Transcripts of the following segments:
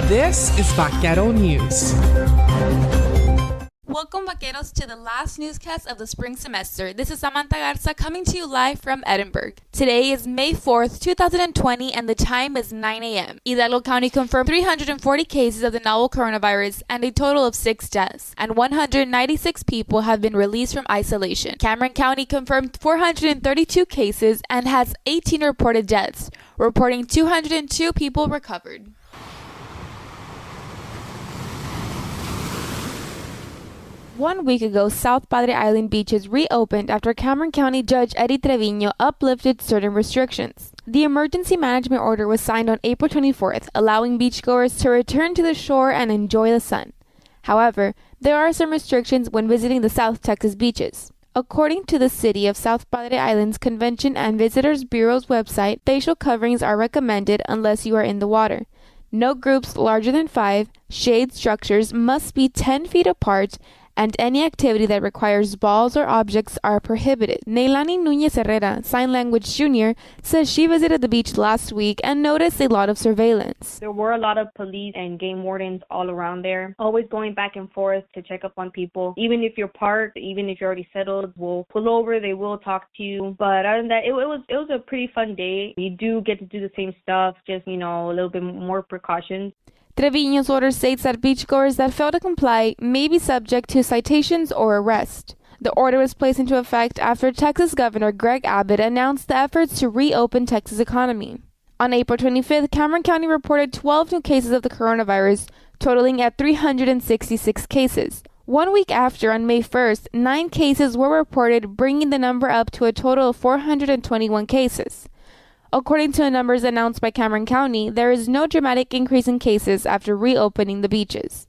This is Vaquero News. Welcome, Vaqueros, to the last newscast of the spring semester. This is Samantha Garza coming to you live from Edinburgh. Today is May 4th, 2020, and the time is 9 a.m. Hidalgo County confirmed 340 cases of the novel coronavirus and a total of 6 deaths, and 196 people have been released from isolation. Cameron County confirmed 432 cases and has 18 reported deaths, reporting 202 people recovered. One week ago, South Padre Island beaches reopened after Cameron County Judge Eddie Trevino uplifted certain restrictions. The emergency management order was signed on April 24th, allowing beachgoers to return to the shore and enjoy the sun. However, there are some restrictions when visiting the South Texas beaches. According to the City of South Padre Island's Convention and Visitors Bureau's website, facial coverings are recommended unless you are in the water. No groups larger than 5, shade structures must be 10 feet apart, and any activity that requires balls or objects are prohibited. Neilani Núñez Herrera, Sign Language Jr., says she visited the beach last week and noticed a lot of surveillance. There were a lot of police and game wardens all around there, always going back and forth to check up on people. Even if you're parked, even if you're already settled, we'll pull over, they will talk to you. But other than that, it was a pretty fun day. You do get to do the same stuff, just, a little bit more precautions. Trevino's order states that beachgoers that fail to comply may be subject to citations or arrest. The order was placed into effect after Texas Governor Greg Abbott announced the efforts to reopen Texas' economy. On April 25th, Cameron County reported 12 new cases of the coronavirus, totaling at 366 cases. 1 week after, on May 1st, 9 cases were reported, bringing the number up to a total of 421 cases. According to the numbers announced by Cameron County, there is no dramatic increase in cases after reopening the beaches.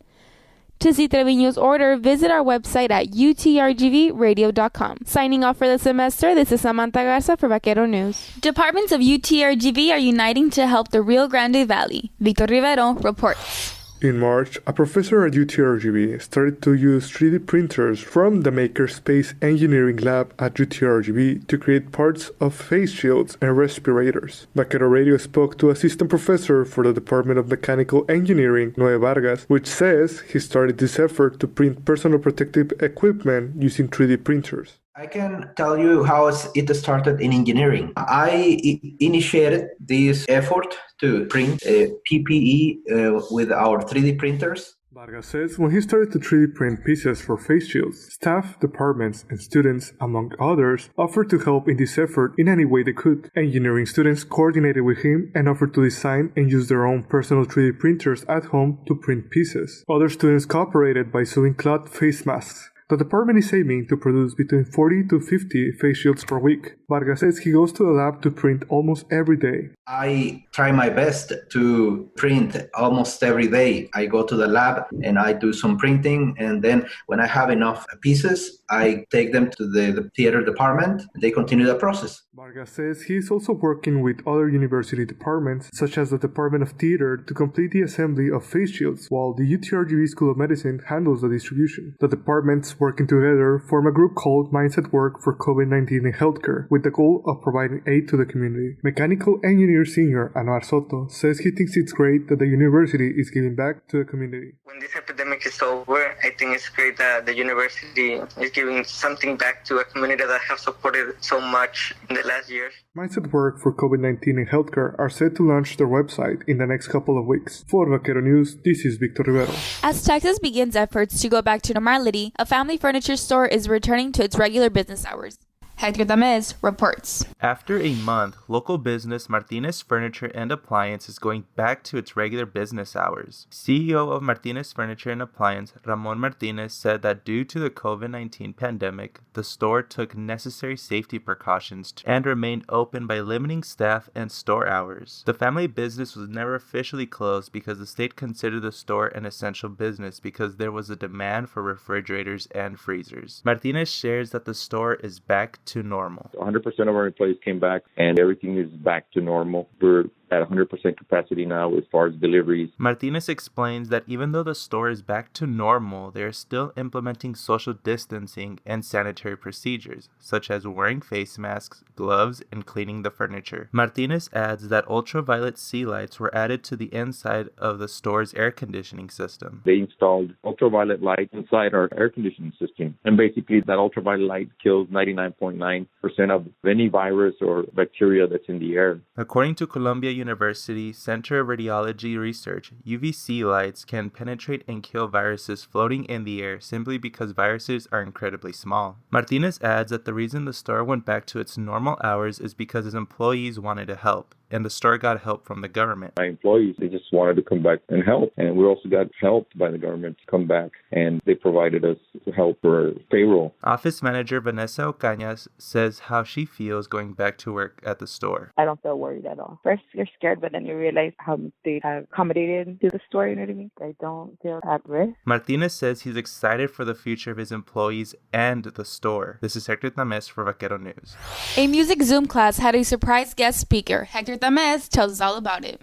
To see Trevino's order, visit our website at utrgvradio.com. Signing off for the semester, this is Samantha Garza for Vaquero News. Departments of UTRGV are uniting to help the Rio Grande Valley. Victor Rivero reports. In March, a professor at UTRGV started to use 3D printers from the Makerspace Engineering Lab at UTRGV to create parts of face shields and respirators. Vaquero Radio spoke to assistant professor for the Department of Mechanical Engineering, Noe Vargas, which says he started this effort to print personal protective equipment using 3D printers. I can tell you how it started in engineering. I initiated this effort to print PPE with our 3D printers. Vargas says when he started to 3D print pieces for face shields, staff, departments, and students, among others, offered to help in this effort in any way they could. Engineering students coordinated with him and offered to design and use their own personal 3D printers at home to print pieces. Other students cooperated by sewing cloth face masks. The department is aiming to produce between 40 to 50 face shields per week. Vargas says he goes to the lab to print almost every day. I try my best to print almost every day. I go to the lab and I do some printing, and then when I have enough pieces, I take them to the theater department and they continue the process. Vargas says he is also working with other university departments, such as the Department of Theater, to complete the assembly of face shields, while the UTRGV School of Medicine handles the distribution. The departments working together form a group called Mindset Work for COVID-19 in Healthcare, with the goal of providing aid to the community. Mechanical engineer senior Anuar Soto says he thinks it's great that the university is giving back to the community. When this epidemic is over, I think it's great that the university is giving something back to a community that has supported so much in the last years. Mindset Work for COVID-19 in Healthcare are set to launch their website in the next couple of weeks. For Vaquero News, this is Victor Rivero. As Texas begins efforts to go back to normality, a family furniture store is returning to its regular business hours. Hector Tamez reports. After a month, local business Martinez Furniture and Appliance is going back to its regular business hours. CEO of Martinez Furniture and Appliance, Ramon Martinez, said that due to the COVID-19 pandemic, the store took necessary safety precautions and remained open by limiting staff and store hours. The family business was never officially closed because the state considered the store an essential business because there was a demand for refrigerators and freezers. Martinez shares that the store is back to normal. 100% of our employees came back and everything is back to normal. We're at 100% capacity now as far as deliveries. Martinez explains that even though the store is back to normal, they are still implementing social distancing and sanitary procedures, such as wearing face masks, gloves, and cleaning the furniture. Martinez adds that ultraviolet sea lights were added to the inside of the store's air conditioning system. They installed ultraviolet light inside our air conditioning system. And basically that ultraviolet light kills 99.9% of any virus or bacteria that's in the air. According to Columbia University Center of Radiology Research, UVC lights can penetrate and kill viruses floating in the air simply because viruses are incredibly small. Martinez adds that the reason the store went back to its normal hours is because his employees wanted to help, and the store got help from the government. My employees, they just wanted to come back and help. And we also got helped by the government to come back, and they provided us help for payroll. Office manager Vanessa Ocañas says how she feels going back to work at the store. I don't feel worried at all. First, you're scared, but then you realize how they have accommodated to the store, you know what I mean? I don't feel at risk. Martinez says he's excited for the future of his employees and the store. This is Hector Tamez for Vaquero News. A music Zoom class had a surprise guest speaker. Hector Tamez tells us all about it.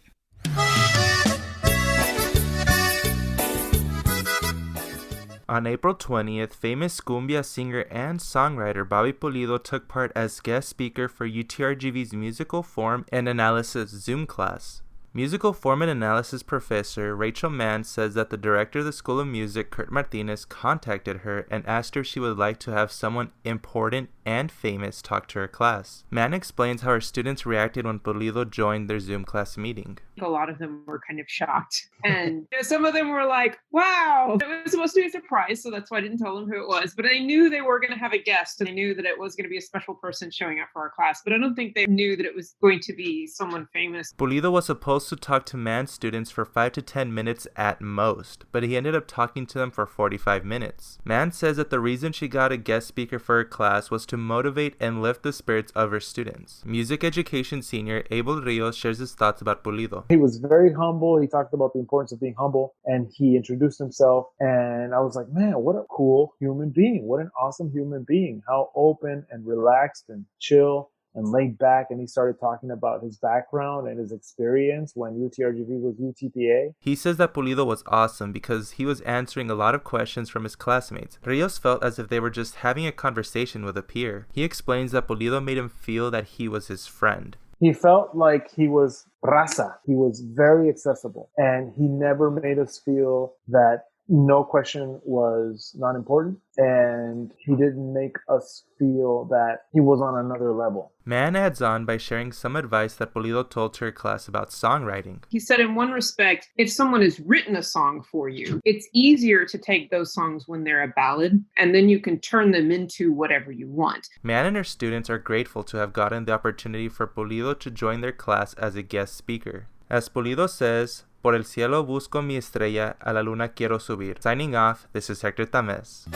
On April 20th, famous cumbia singer and songwriter Bobby Pulido took part as guest speaker for UTRGV's Musical Form and Analysis Zoom class. Musical Form and Analysis professor Rachel Mann says that the director of the School of Music, Kurt Martinez, contacted her and asked her if she would like to have someone important and famous talk to her class. Mann explains how her students reacted when Pulido joined their Zoom class meeting. A lot of them were kind of shocked. And some of them were like, wow, it was supposed to be a surprise, so that's why I didn't tell them who it was. But I knew they were going to have a guest, and I knew that it was going to be a special person showing up for our class. But I don't think they knew that it was going to be someone famous. Pulido was supposed to talk to Mann's students for 5 to 10 minutes at most, but he ended up talking to them for 45 minutes. Mann says that the reason she got a guest speaker for her class was to motivate and lift the spirits of her students. Music education senior Abel Rios shares his thoughts about Pulido. He was very humble. He talked about the importance of being humble, and he introduced himself, and I was like, man, what a cool human being. What an awesome human being. How open and relaxed and chill and laid back. And he started talking about his background and his experience when UTRGV was UTPA. He says that Pulido was awesome because he was answering a lot of questions from his classmates. Rios felt as if they were just having a conversation with a peer. He explains that Pulido made him feel that he was his friend. He felt like he was raza. He was very accessible, and he never made us feel that no question was not important, and he didn't make us feel that he was on another level. Mann adds on by sharing some advice that Pulido told to her class about songwriting. He said, in one respect, if someone has written a song for you, it's easier to take those songs when they're a ballad, and then you can turn them into whatever you want. Mann and her students are grateful to have gotten the opportunity for Pulido to join their class as a guest speaker. As Pulido says, Por el cielo busco mi estrella, a la luna quiero subir. Signing off, this is Hector Tamez.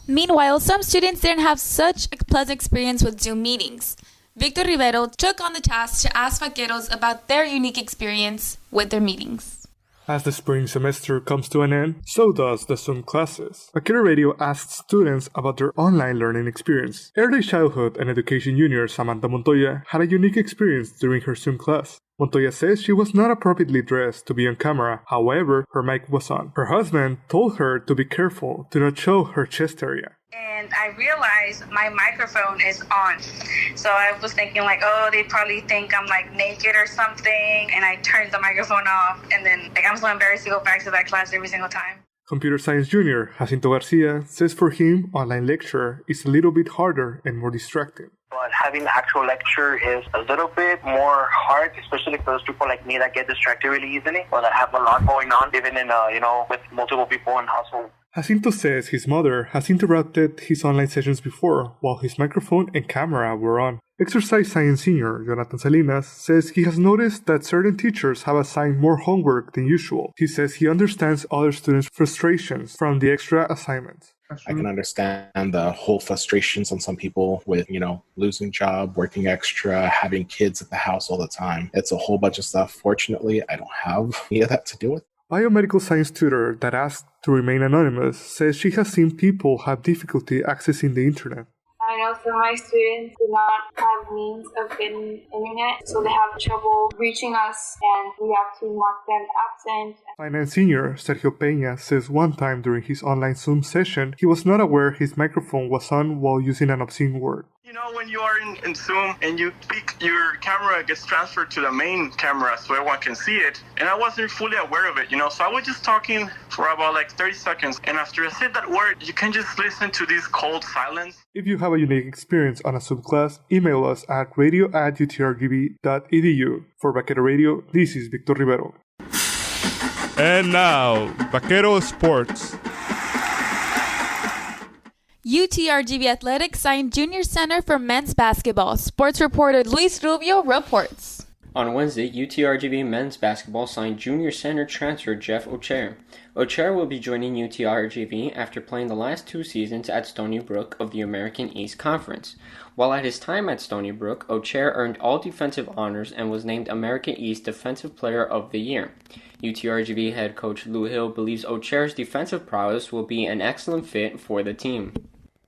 Meanwhile, some students didn't have such a pleasant experience with Zoom meetings. Victor Rivero took on the task to ask Vaqueros about their unique experience with their meetings. As the spring semester comes to an end, so does the Zoom classes. Vaquero Radio asked students about their online learning experience. Early Childhood and Education Junior Samantha Montoya had a unique experience during her Zoom class. Montoya says she was not appropriately dressed to be on camera, however, her mic was on. Her husband told her to be careful to not show her chest area. And I realized my microphone is on. So I was thinking like, oh, they probably think I'm like naked or something. And I turned the microphone off. And then I'm so embarrassed to go back to that class every single time. Computer Science Junior Jacinto Garcia says for him, online lecture is a little bit harder and more distracting. But having the actual lecture is a little bit more hard, especially for those people like me that get distracted really easily or that have a lot going on, living in with multiple people in household. Jacinto says his mother has interrupted his online sessions before while his microphone and camera were on. Exercise Science Senior Jonathan Salinas says he has noticed that certain teachers have assigned more homework than usual. He says he understands other students' frustrations from the extra assignments. I can understand the whole frustrations on some people with, losing job, working extra, having kids at the house all the time. It's a whole bunch of stuff. Fortunately, I don't have any of that to deal with. Biomedical science tutor that asked to remain anonymous says she has seen people have difficulty accessing the internet. I know some of my students do not have means of getting internet, so they have trouble reaching us, and we have to mark them absent. Finance senior Sergio Peña says one time during his online Zoom session, he was not aware his microphone was on while using an obscene word. You know, when you are in Zoom and you pick, your camera gets transferred to the main camera so everyone can see it. And I wasn't fully aware of it, so I was just talking for about 30 seconds. And after I said that word, you can just listen to this cold silence. If you have a unique experience on a Zoom class, email us at radio@utrgv.edu. For Vaquero Radio, this is Victor Rivero. And now, Vaquero Sports. UTRGV Athletics signed Junior Center for men's basketball. Sports reporter Luis Rubio reports. On Wednesday, UTRGV men's basketball signed junior center transfer Jeff Otchere. Otchere will be joining UTRGV after playing the last 2 seasons at Stony Brook of the American East Conference. While at his time at Stony Brook, Otchere earned all defensive honors and was named American East Defensive Player of the Year. UTRGV head coach Lou Hill believes Ochere's defensive prowess will be an excellent fit for the team.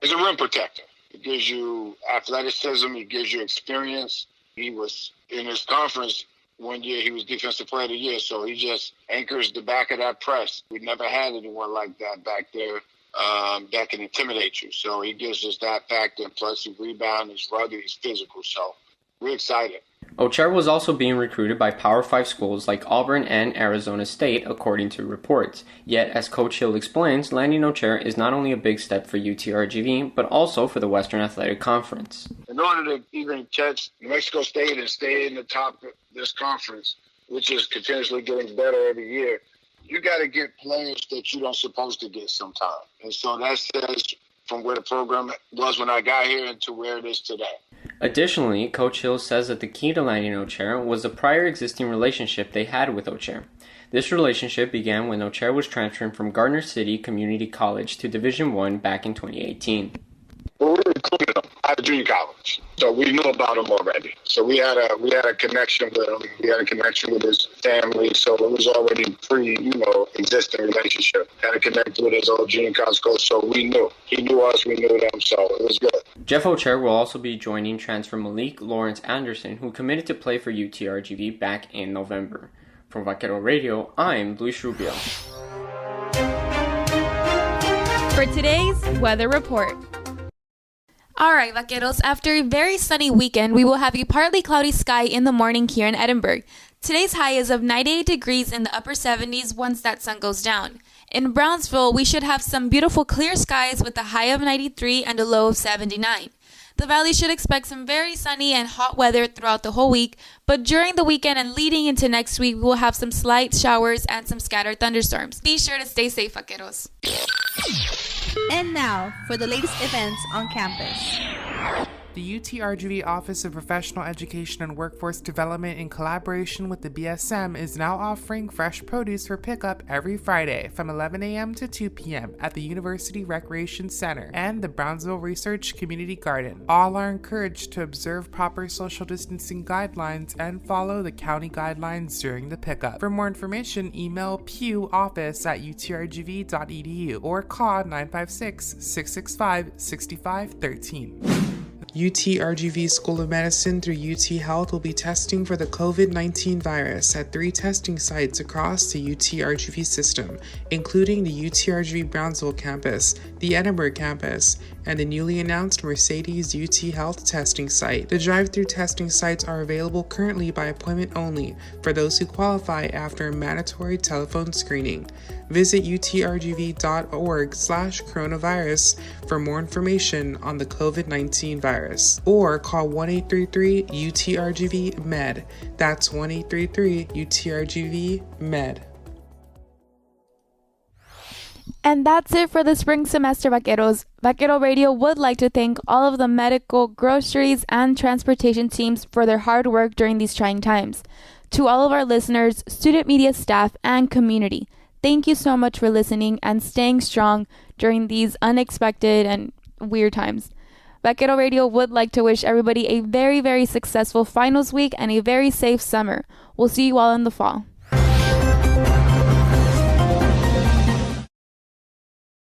He's a rim protector. It gives you athleticism. It gives you experience. He was in his conference one year. He was Defensive Player of the Year, so he just anchors the back of that press. We never had anyone like that back there that can intimidate you. So he gives us that factor. Plus, he rebounds, he's rugged, he's physical. So we're excited. Otchere was also being recruited by Power 5 schools like Auburn and Arizona State, according to reports. Yet, as Coach Hill explains, landing Otchere is not only a big step for UTRGV, but also for the Western Athletic Conference. In order to even catch New Mexico State and stay in the top of this conference, which is continuously getting better every year, you got to get players that you don't supposed to get sometimes. And so that says from where the program was when I got here and to where it is today. Additionally, Coach Hill says that the key to landing Otchere was the prior existing relationship they had with Otchere. This relationship began when Otchere was transferring from Gardner City Community College to Division I back in 2018. Well, we recruited him out of junior college, so we knew about him already. So we had a connection with him. We had a connection with his family, so it was already existing relationship. Had to connect with his old junior college coach, so we knew. He knew us, we knew them, so it was good. Jeff Otchere will also be joining transfer Malik Lawrence Anderson, who committed to play for UTRGV back in November. For Vaquero Radio, I'm Luis Rubio. For today's weather report. Alright, Vaqueros, after a very sunny weekend, we will have a partly cloudy sky in the morning here in Edinburgh. Today's high is of 98 degrees in the upper 70s once that sun goes down. In Brownsville, we should have some beautiful clear skies with a high of 93 and a low of 79. The valley should expect some very sunny and hot weather throughout the whole week, but during the weekend and leading into next week, we will have some slight showers and some scattered thunderstorms. Be sure to stay safe, Vaqueros. And now, for the latest events on campus. The UTRGV Office of Professional Education and Workforce Development, in collaboration with the BSM, is now offering fresh produce for pickup every Friday from 11 a.m. to 2 p.m. at the University Recreation Center and the Brownsville Research Community Garden. All are encouraged to observe proper social distancing guidelines and follow the county guidelines during the pickup. For more information, email pewoffice@utrgv.edu or call 956-665-6513. UTRGV School of Medicine through UT Health will be testing for the COVID-19 virus at 3 testing sites across the UTRGV system, including the UTRGV Brownsville campus, the Edinburgh campus, and the newly announced Mercedes UT Health testing site. The drive-through testing sites are available currently by appointment only for those who qualify after a mandatory telephone screening. Visit utrgv.org/coronavirus for more information on the COVID-19 virus, or call 1-833-UTRGV-MED. That's 1-833-UTRGV-MED. And that's it for the spring semester, Vaqueros. Vaquero Radio would like to thank all of the medical, groceries, and transportation teams for their hard work during these trying times. To all of our listeners, student media staff, and community, thank you so much for listening and staying strong during these unexpected and weird times. Vaquero Radio would like to wish everybody a very, very successful finals week and a very safe summer. We'll see you all in the fall.